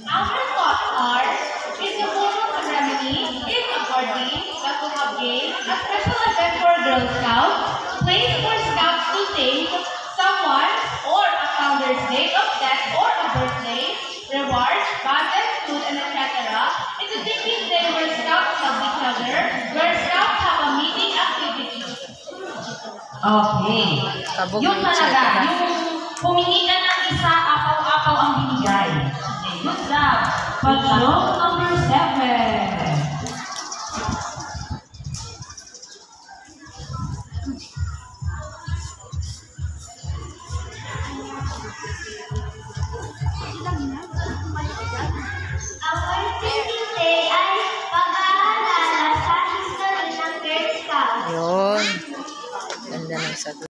Our thoughts are, is the photo to reminisce, is a party, the Kumab game, a special event for Girl Scouts, place for Scouts to thank someone, or a Founder's Day of death or a birthday, rewards, budget, food, and etc. It's a thinking day where Scouts help each other, where Scouts have a meeting activity. Okay. Yung talaga, yung humingi ka ng isa, apaw-apaw ang binigay. Okay, good job. Patrol number 7.